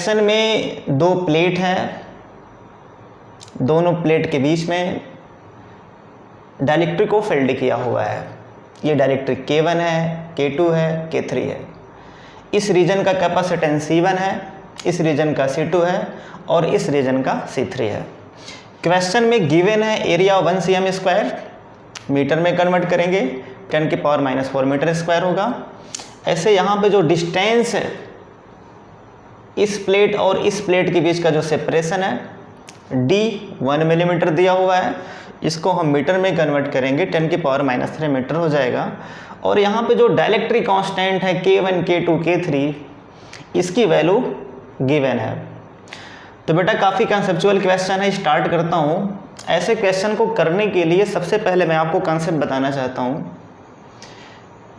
Question में दो plate है, दोनों प्लेट के बीच में डाइलेक्ट्रिक को फील्ड किया हुआ है। ये डाइलेक्ट्रिक K1 है, K2 है, K3 है। इस रीजन का कैपेसिटेंस C1 है, इस रीजन का C2 है और इस रीजन का C3 है। क्वेश्चन में गिवन है एरिया 1 cm², मीटर में कन्वर्ट करेंगे 10⁻⁻⁴ मीटर स्क्वायर होगा। ऐसे यहाँ पे जो डिस्टेंस है इस प्लेट और इस प्लेट के बीच का जो सेपरेशन है D 1 मिलीमीटर दिया हुआ है, इसको हम मीटर में कन्वर्ट करेंगे 10⁻³ मीटर हो जाएगा। और यहाँ पे जो डाइलेक्ट्रिक कांस्टेंट है K1, K2, K3, इसकी वैल्यू गिवन है। तो बेटा काफ़ी कंसेप्चुअल क्वेश्चन है, स्टार्ट करता हूँ। ऐसे क्वेश्चन को करने के लिए सबसे पहले मैं आपको कंसेप्ट बताना चाहता हूँ।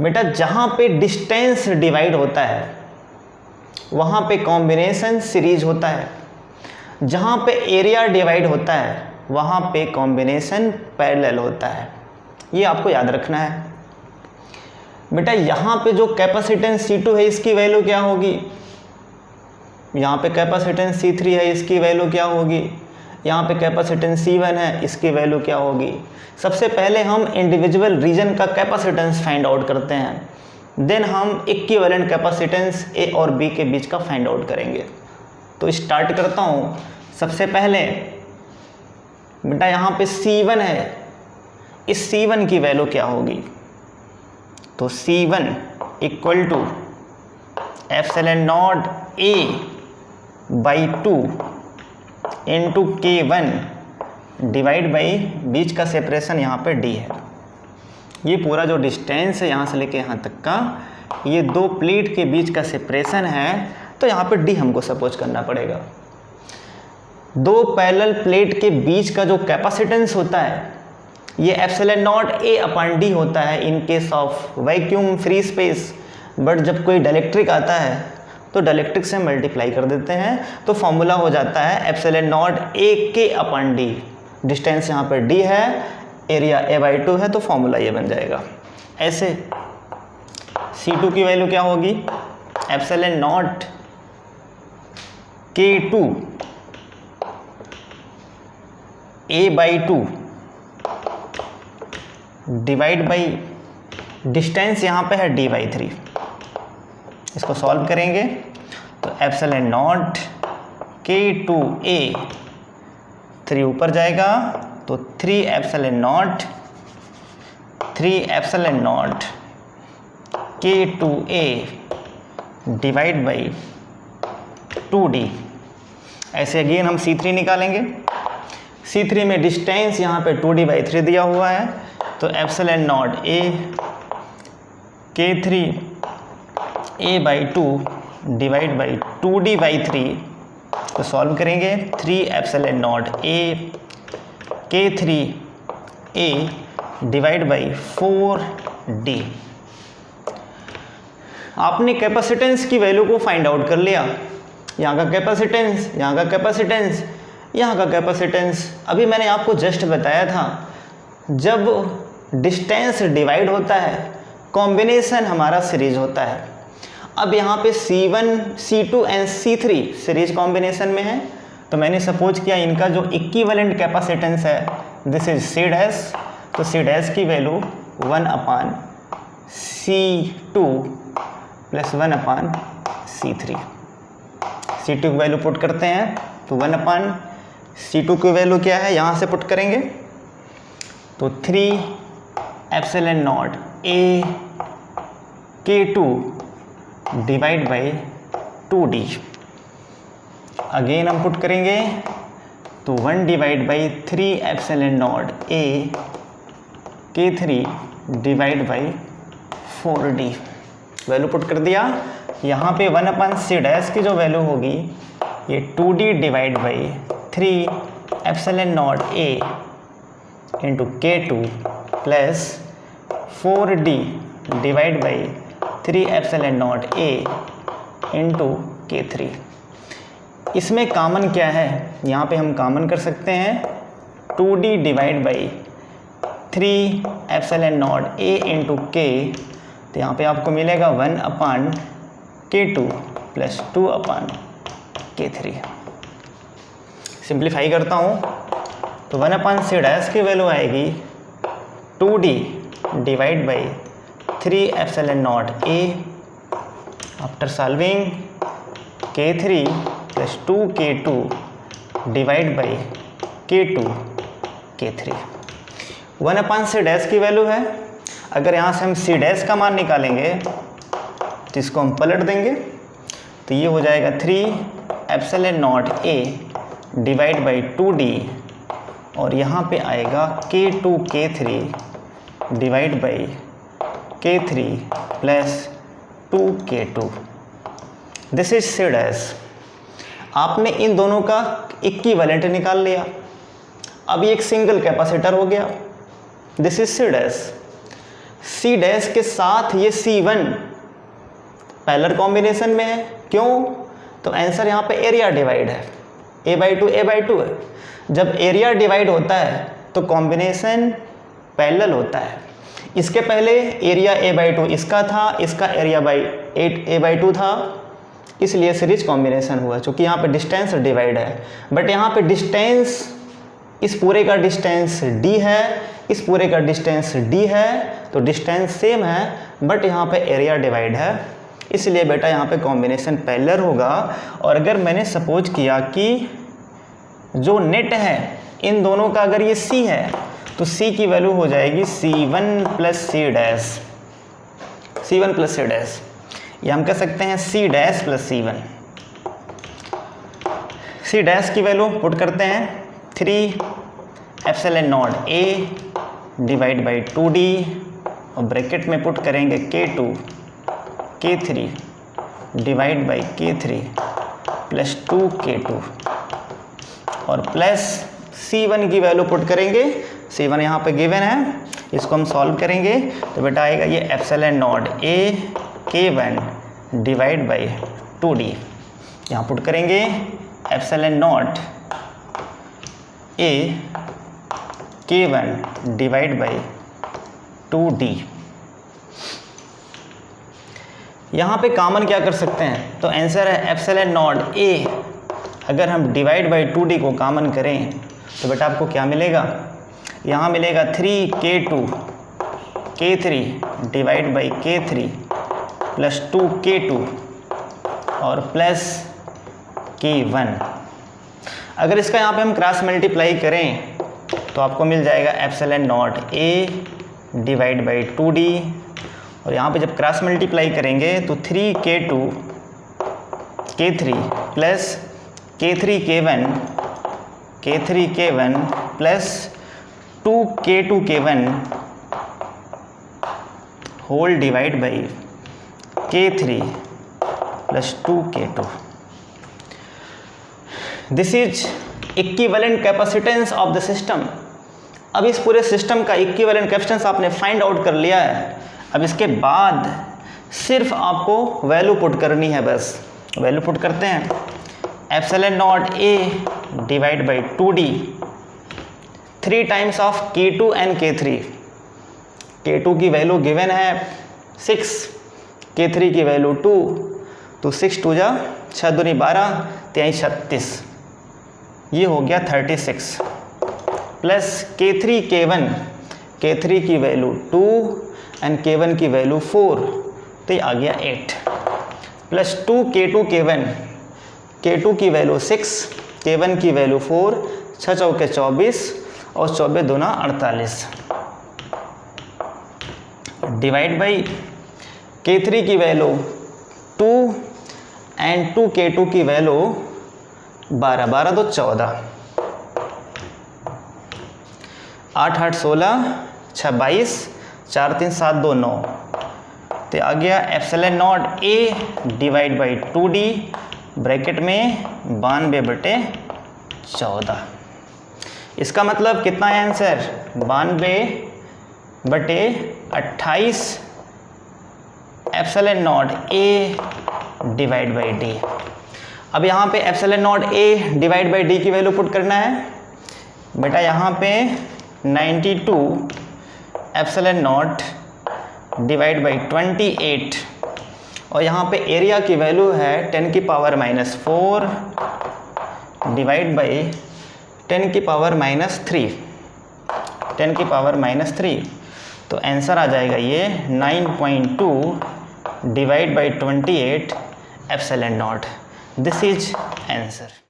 बेटा जहाँ पे डिस्टेंस डिवाइड होता है वहाँ पे कॉम्बिनेशन सीरीज होता है, जहाँ पे एरिया डिवाइड होता है वहाँ पे कॉम्बिनेशन पैरेलल होता है। ये आपको याद रखना है। बेटा यहाँ पे जो कैपेसिटेंस C2 है इसकी वैल्यू क्या होगी, यहाँ पे कैपेसिटेंस C3 है इसकी वैल्यू क्या होगी, यहाँ पे कैपेसिटेंस C1 है इसकी वैल्यू क्या होगी। सबसे पहले हम इंडिविजुअल रीजन का कैपेसिटेंस फाइंड आउट करते हैं, देन हम इक्विवेलेंट कैपेसिटेंस A और B के बीच का फाइंड आउट करेंगे। तो स्टार्ट करता हूँ। सबसे पहले बेटा यहाँ पे C1 है, इस C1 की वैल्यू क्या होगी, तो C1 equal to ε0 A/2 into K1 divide by बीच का सेपरेशन यहाँ पे D है। ये पूरा जो डिस्टेंस है यहाँ से लेके यहाँ तक का, ये दो प्लेट के बीच का सेपरेशन है, तो यहाँ पे D हमको सपोज करना पड़ेगा। दो पैरेलल प्लेट के बीच का जो कैपेसिटेंस होता है ये ε0 A/D होता है in case of vacuum free space, but जब कोई डाइलेक्ट्रिक आता है तो डाइलेक्ट्रिक से मल्टीप्लाई कर देते हैं, तो फॉर्मूला हो जाता है ε0 AK/D। डिस्टेंस यहाँ पर D है, एरिया A/2 है, तो फॉर्मूला ये बन जाएगा। ऐसे C2 की वैल्यू क्या होगी, ε0 K2 A/2 divide by distance यहाँ पे है D/3। इसको सॉल्व करेंगे तो ε0 K2A, 3 ऊपर जाएगा तो 3ε0 K2A डिवाइड बाई 2D। ऐसे अगेन हम C3 निकालेंगे। C3 में डिस्टेंस यहाँ पे 2D/3 दिया हुआ है, तो ε0 A K3 A/2 divide by 2D/3 को सॉल्व करेंगे। 3ε0 A K3 A divide by 4D। आपने कैपेसिटेंस की वैल्यू को फाइंड आउट कर लिया। यहाँ का कैपेसिटेंस, यहाँ का कैपेसिटेंस, यहाँ का कैपेसिटेंस। अभी मैंने आपको जस्ट बताया था जब डिस्टेंस डिवाइड होता है कॉम्बिनेशन हमारा सीरीज होता है। अब यहाँ पे C1, C2 and C3 series combination में है, तो मैंने सपोज किया इनका जो इक्विवेलेंट कैपेसिटेंस है दिस इज C', तो C' की value 1/C2 plus 1/C3। C2 की वैल्यू पुट करते हैं तो 1/C2 की वैल्यू क्या है, यहाँ से पुट करेंगे तो 3ε0 A K2 divide by 2D। Again हम पुट करेंगे तो 1 divide by 3ε0 A K3 divide by 4D। Value put कर दिया। यहाँ पे 1/C' की जो वैल्यू होगी ये 2D divide by 3ε0 A into K2 plus 4D divide by 3ε0 A into K3। इसमें कॉमन क्या है, यहाँ पे हम कॉमन कर सकते हैं 2D divide by 3ε0 A into K, तो यहाँ पे आपको मिलेगा 1/K2 plus 2/K3। K3। Simplify करता हूँ तो 1/c डैश की वैल्यू आएगी 2d divide by 3 epsilon not a after solving K3 plus 2K2 divide by K2 K3। 1/c dash की वैल्यू है, अगर यहाँ से हम c डैश का मान निकालेंगे तो इसको हम पलट देंगे तो ये हो जाएगा 3 epsilon not a divide by 2d और यहाँ पे आएगा K2 K3 divide by K3 plus 2K2। This is c dash. आपने इन दोनों का इक्विवेलेंट निकाल लिया, अब ये एक सिंगल कैपेसिटर हो गया। This is c dash. c dash के साथ ये C1 पैरेलल कॉम्बिनेशन में है, क्यों? तो आंसर यहाँ पे एरिया डिवाइड है, a/2 a/2 है। जब एरिया डिवाइड होता है तो कॉम्बिनेशन पैरेलल होता है। इसके पहले एरिया a/2 इसका था, इसका एरिया a/2 था, इसलिए सीरीज कॉम्बिनेशन हुआ, क्योंकि यहाँ पे डिस्टेंस डिवाइड है। बट यहाँ पे डिस्टेंस, इस पूरे का डिस्टेंस d है, इस पूरे का डिस्टेंस d है, तो डिस्टेंस सेम है, बट यहाँ पे एरिया डिवाइड है, इसलिए बेटा यहाँ पे कॉम्बिनेशन पैरेलल होगा। और अगर मैंने सपोज किया कि जो नेट है इन दोनों का अगर ये c है तो c की वैल्यू हो जाएगी C1 plus c dash, C1 plus c dash, या हम कह सकते हैं c dash plus C1। c dash की वैल्यू पुट करते हैं 3 epsilon not a divide by 2d और ब्रैकेट में पुट करेंगे K2 K3 divide by K3 plus 2K2 और प्लस C1 की वैल्यू पुट करेंगे। C1 यहाँ पे गिवन है, इसको हम सॉल्व करेंगे तो बेटा आएगा ये epsilon not a K1 divide by 2d। यहाँ पुट करेंगे epsilon not a K1 divide by 2d। यहाँ पे कॉमन क्या कर सकते हैं, तो आंसर है एप्सिलॉन नॉट a। अगर हम डिवाइड बाई 2d को कॉमन करें तो बेटा आपको क्या मिलेगा, यहाँ मिलेगा 3K2 K3 divide by K3 plus 2K2 और प्लस K1। अगर इसका यहाँ पे हम क्रॉस मल्टीप्लाई करें तो आपको मिल जाएगा epsilon not a divide by 2d और यहाँ पे जब क्रॉस मल्टीप्लाई करेंगे तो 3K2 K3 plus K3 K1 plus 2K2 K1 whole divide by K3 plus 2K2। This is equivalent capacitance of the system. अब इस पूरे सिस्टम का इक्विवेलेंट कैपेसिटेंस आपने फाइंड आउट कर लिया है। अब इसके बाद सिर्फ आपको वैल्यू पुट करनी है, बस वैल्यू पुट करते हैं। Epsilon not a divide by 2d 3 times of K2 and K3। K2 की वैल्यू गिवन है 6, K3 की वैल्यू 2, तो 6 2 जा 6 दूनी 12 3 36, ये हो गया 36 प्लस K3 K1 की वैल्यू 2 एंड K1 की वैल्यू 4, तो ये आ गया 8 प्लस 2K2 K2 की वैल्यू 6, K1 की वैल्यू 4, 6 चौके 24 और 24 दूना 48 डिवाइड बाई K3 की वैल्यू 2 एंड 2K2 की वैल्यू 12, 12 दो 14, 8 8 16, 6 22, 4 3 7 2 9, तो आ गया epsilon not a divide by 2d bracket में 92/14। इसका मतलब कितना है answer, 92/28 epsilon not a divide by d। अब यहाँ पे epsilon not a divide by d की वैल्यू पुट करना है बेटा। यहाँ पे 92 एप्सिलॉन नॉट डिवाइड बाई 28 और यहाँ पे एरिया की वैल्यू है 10 की पावर -4 डिवाइड बाई 10 की पावर -3, 10 की पावर -3, तो आंसर आ जाएगा ये 9.2 divide by 28 epsilon not. This is answer.